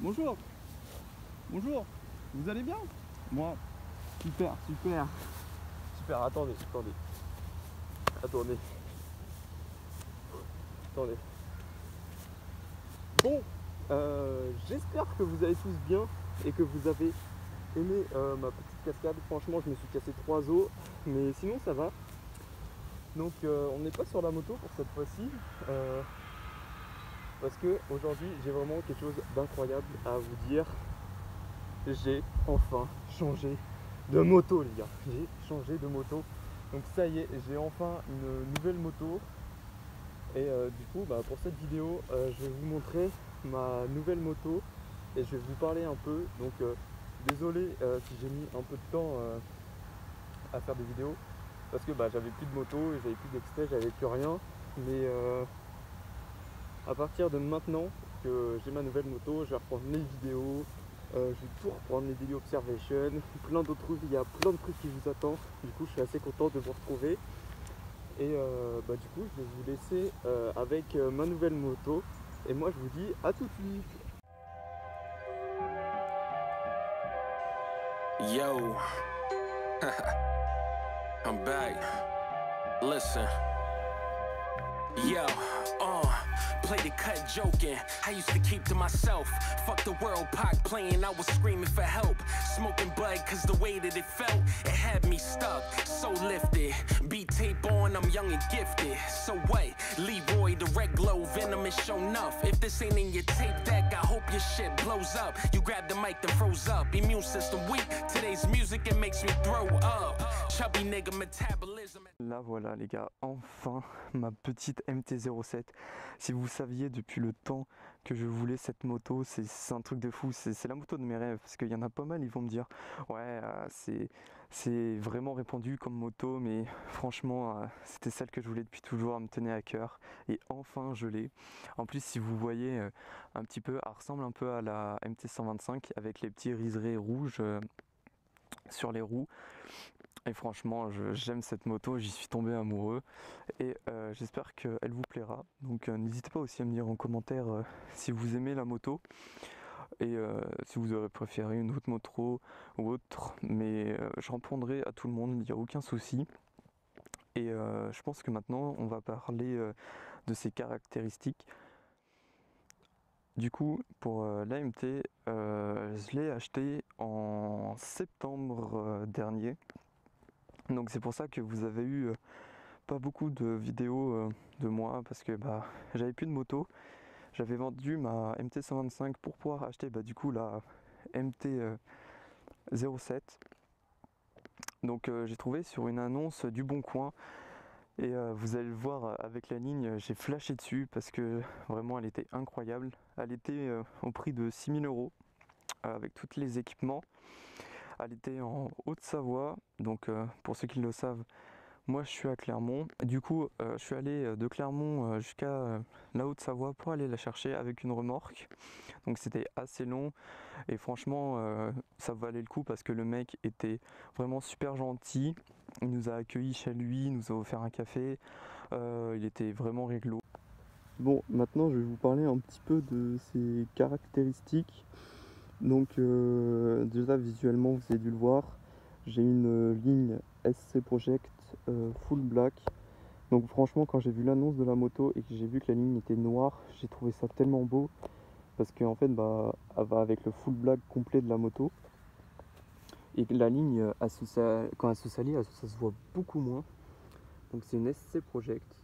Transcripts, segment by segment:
Bonjour. Bonjour. Vous allez bien? Moi, super, super. Super, attendez. Bon, j'espère que vous allez tous bien et que vous avez aimé ma petite cascade. Franchement, je me suis cassé 3 os, mais sinon ça va. Donc on n'est pas sur la moto pour cette fois-ci, parce que aujourd'hui j'ai vraiment quelque chose d'incroyable à vous dire. J'ai enfin changé de moto, les gars. J'ai changé de moto. Donc ça y est, j'ai enfin une nouvelle moto. Et du coup, pour cette vidéo, je vais vous montrer ma nouvelle moto et je vais vous parler un peu. Donc désolé si j'ai mis un peu de temps à faire des vidéos, parce que j'avais plus de moto, j'avais plus d'extrait, j'avais plus rien. Mais à partir de maintenant que j'ai ma nouvelle moto, je vais reprendre mes vidéos, je vais tout reprendre, les daily observation, plein d'autres trucs, il y a plein de trucs qui vous attendent. Du coup, je suis assez content de vous retrouver. Et du coup, je vais vous laisser avec ma nouvelle moto. Et moi, je vous dis à tout de suite. Yo, I'm back. Listen. Yo, play the cut joking. I used to keep to myself. Fuck the world, Pac playing, I was screaming for help. Smoking bud, cause the way that it felt, it had me stuck, so lifted. Beat tape on, I'm young and gifted. So what? Leroy, the red glow, venom is show enough. If this ain't in your tape deck, I hope your shit blows up. You grab the mic, then froze up. Immune system weak, today's music, it makes me throw up. Chubby nigga metabolism. Là voilà les gars, enfin ma petite MT-07. Si vous saviez depuis le temps que je voulais cette moto, c'est un truc de fou, c'est la moto de mes rêves. Parce qu'il y en a pas mal, ils vont me dire ouais c'est vraiment répandu comme moto, mais franchement c'était celle que je voulais depuis toujours, elle me tenait à cœur. Et enfin je l'ai. En plus si vous voyez un petit peu, elle ressemble un peu à la MT-125 avec les petits liserés rouges sur les roues. Et franchement, j'aime cette moto, j'y suis tombé amoureux et j'espère qu'elle vous plaira. Donc n'hésitez pas aussi à me dire en commentaire si vous aimez la moto et si vous aurez préféré une autre moto ou autre. Mais je répondrai à tout le monde, il n'y a aucun souci. Et je pense que maintenant, on va parler de ses caractéristiques. Du coup, pour l'AMT, je l'ai acheté en septembre dernier. Donc c'est pour ça que vous avez eu pas beaucoup de vidéos de moi parce que j'avais plus de moto. J'avais vendu ma MT-125 pour pouvoir acheter du coup la MT-07. Donc j'ai trouvé sur une annonce du Bon Coin et vous allez le voir avec la ligne, j'ai flashé dessus parce que vraiment elle était incroyable. Elle était au prix de 6 000 € avec tous les équipements. Elle était en Haute-Savoie, donc pour ceux qui le savent, moi je suis à Clermont. Du coup je suis allé de Clermont jusqu'à la Haute-Savoie pour aller la chercher avec une remorque. Donc c'était assez long et franchement ça valait le coup parce que le mec était vraiment super gentil. Il nous a accueillis chez lui, il nous a offert un café, il était vraiment réglo. Bon, maintenant je vais vous parler un petit peu de ses caractéristiques. Donc déjà visuellement vous avez dû le voir, j'ai une ligne SC Project full black. Donc franchement quand j'ai vu l'annonce de la moto et que j'ai vu que la ligne était noire, j'ai trouvé ça tellement beau parce qu'en fait elle va avec le full black complet de la moto. Et la ligne quand elle se salit, ça se voit beaucoup moins. Donc c'est une SC Project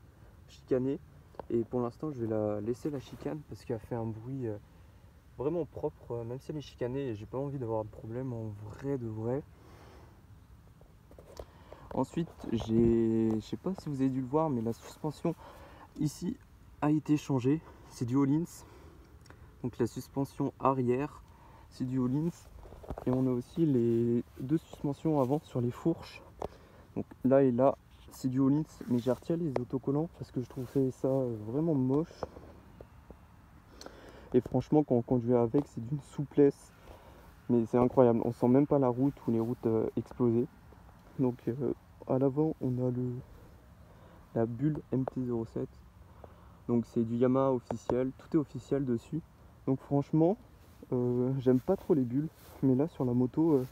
chicanée et pour l'instant je vais la laisser la chicane parce qu'elle fait un bruit vraiment propre, même si elle est chicanée et j'ai pas envie d'avoir de problème en vrai de vrai. Ensuite je sais pas si vous avez dû le voir, mais la suspension ici a été changée, c'est du Öhlins. Donc la suspension arrière c'est du Öhlins et on a aussi les deux suspensions avant sur les fourches. Donc là et là c'est du Öhlins, mais j'ai retiré les autocollants parce que je trouvais ça vraiment moche. Et franchement quand on conduit avec c'est d'une souplesse, mais c'est incroyable, on sent même pas la route ou les routes explosées. Donc à l'avant on a la bulle MT-07, donc c'est du Yamaha officiel, tout est officiel dessus. Donc franchement j'aime pas trop les bulles, mais là sur la moto,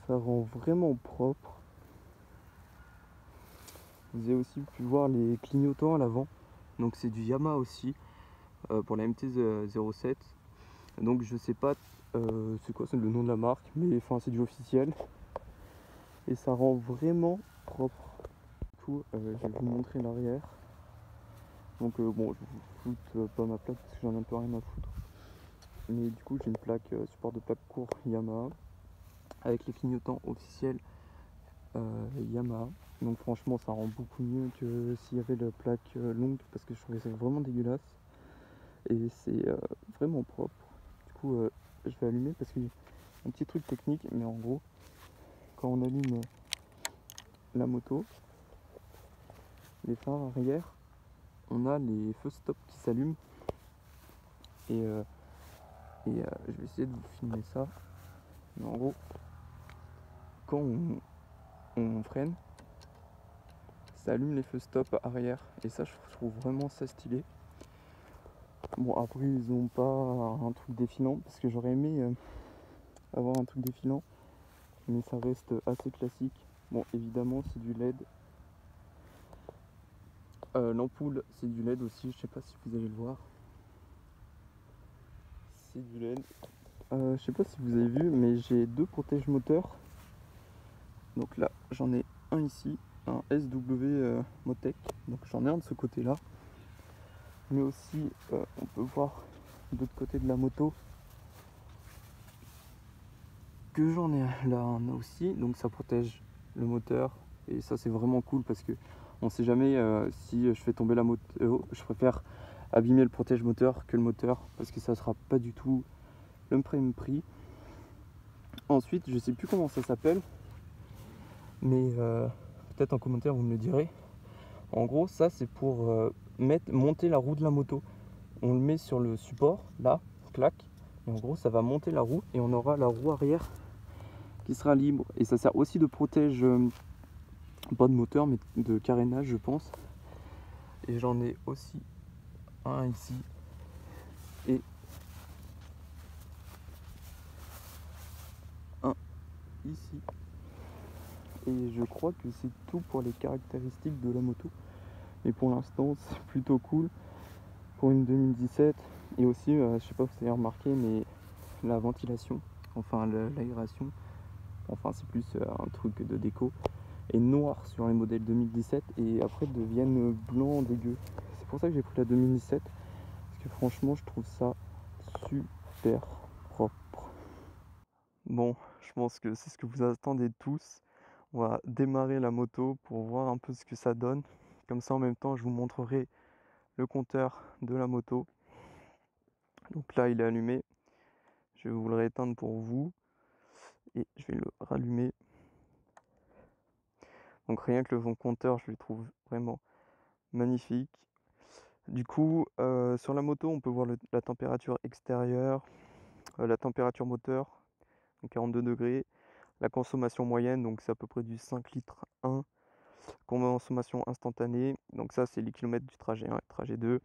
ça rend vraiment propre. Vous avez aussi pu voir les clignotants à l'avant, donc c'est du Yamaha aussi, pour la MT-07. Donc je sais pas c'est quoi, c'est le nom de la marque, mais enfin c'est du officiel. Et ça rend vraiment propre. Du coup, je vais vous montrer l'arrière. Donc bon, je vous foute pas ma plaque parce que j'en ai un peu rien à foutre. Mais du coup j'ai une plaque, support de plaque court Yamaha, avec les clignotants officiels Yamaha. Donc franchement ça rend beaucoup mieux que s'il y avait la plaque longue, parce que je trouvais ça vraiment dégueulasse. Et c'est vraiment propre. Du coup je vais allumer parce qu'il y a un petit truc technique, mais en gros quand on allume la moto, les phares arrière, on a les feux stop qui s'allument. Et je vais essayer de vous filmer ça. Mais en gros, quand on freine, ça allume les feux stop arrière. Et ça, je trouve vraiment ça stylé. Bon, après, ils ont pas un truc défilant, parce que j'aurais aimé avoir un truc défilant. Mais ça reste assez classique. Bon, évidemment, c'est du LED. L'ampoule, c'est du LED aussi. Je sais pas si vous allez le voir. C'est du LED. Je sais pas si vous avez vu, mais j'ai deux protèges moteurs. Donc là, j'en ai un ici, un SW Motec. Donc j'en ai un de ce côté-là. Mais aussi, on peut voir de l'autre côté de la moto que j'en ai là un aussi. Donc ça protège le moteur. Et ça, c'est vraiment cool parce que on sait jamais si je fais tomber la moto. Je préfère abîmer le protège moteur que le moteur, parce que ça sera pas du tout le même prix. Ensuite, je sais plus comment ça s'appelle, mais peut-être en commentaire vous me le direz. En gros, ça c'est pour monter la roue de la moto. On le met sur le support, là, clac, et en gros ça va monter la roue et on aura la roue arrière qui sera libre. Et ça sert aussi de protège, pas de moteur mais de carénage je pense. Et j'en ai aussi un ici et un ici. Et je crois que c'est tout pour les caractéristiques de la moto. Et pour l'instant c'est plutôt cool pour une 2017. Et aussi je sais pas si vous avez remarqué, mais la ventilation, enfin l'aération, enfin c'est plus un truc de déco, est noir sur les modèles 2017 et après deviennent blancs dégueux. C'est pour ça que j'ai pris la 2017, parce que franchement je trouve ça super propre. Bon, je pense que c'est ce que vous attendez tous. On va démarrer la moto pour voir un peu ce que ça donne. Comme ça en même temps je vous montrerai le compteur de la moto. Donc là il est allumé. Je vais vous le rééteindre pour vous. Et je vais le rallumer. Donc rien que le compteur, je le trouve vraiment magnifique. Du coup, sur la moto, on peut voir la température extérieure, la température moteur, donc 42 degrés. La consommation moyenne, donc c'est à peu près du 5 litres 1. Consommation instantanée, donc ça c'est les kilomètres du trajet 1 et trajet 2.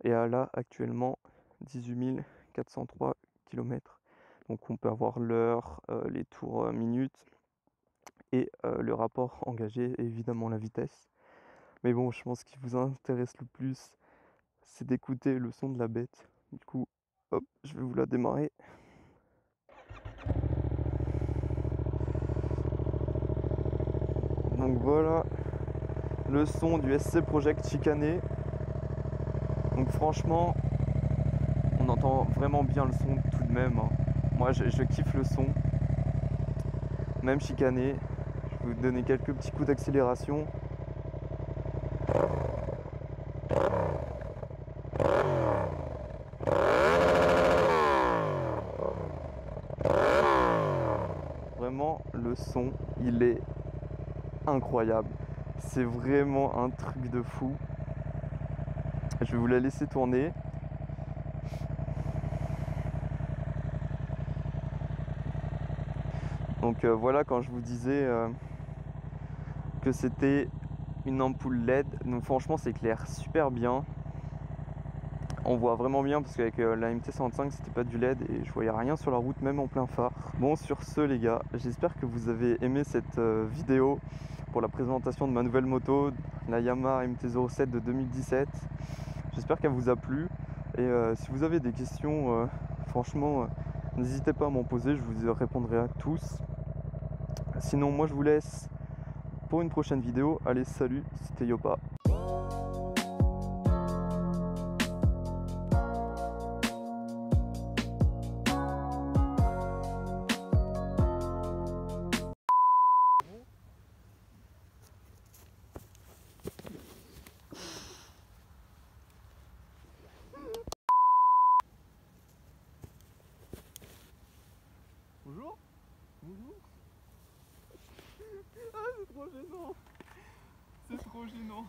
Et là, actuellement, 18 403 km. Donc on peut avoir l'heure, les tours minutes. Et le rapport engagé et évidemment la vitesse. Mais bon, je pense qu'il vous intéresse le plus, c'est d'écouter le son de la bête. Du coup, hop, je vais vous la démarrer. Donc voilà le son du SC Project Chicané. Donc franchement, on entend vraiment bien le son tout de même, hein. Moi je kiffe le son, même chicané. Je vais vous donner quelques petits coups d'accélération. Vraiment, le son, il est incroyable. C'est vraiment un truc de fou. Je vais vous la laisser tourner. Donc voilà, quand je vous disais que c'était une ampoule LED, donc franchement c'est clair super bien. On voit vraiment bien parce qu'avec la MT-125 c'était pas du LED et je voyais rien sur la route même en plein phare. Bon, sur ce les gars, j'espère que vous avez aimé cette vidéo pour la présentation de ma nouvelle moto, la Yamaha MT-07 de 2017. J'espère qu'elle vous a plu et si vous avez des questions, franchement n'hésitez pas à m'en poser, je vous répondrai à tous. Sinon moi je vous laisse pour une prochaine vidéo. Allez, salut, c'était Yopa. Bonjour. Bonjour. Ah, c'est trop gênant. C'est trop gênant.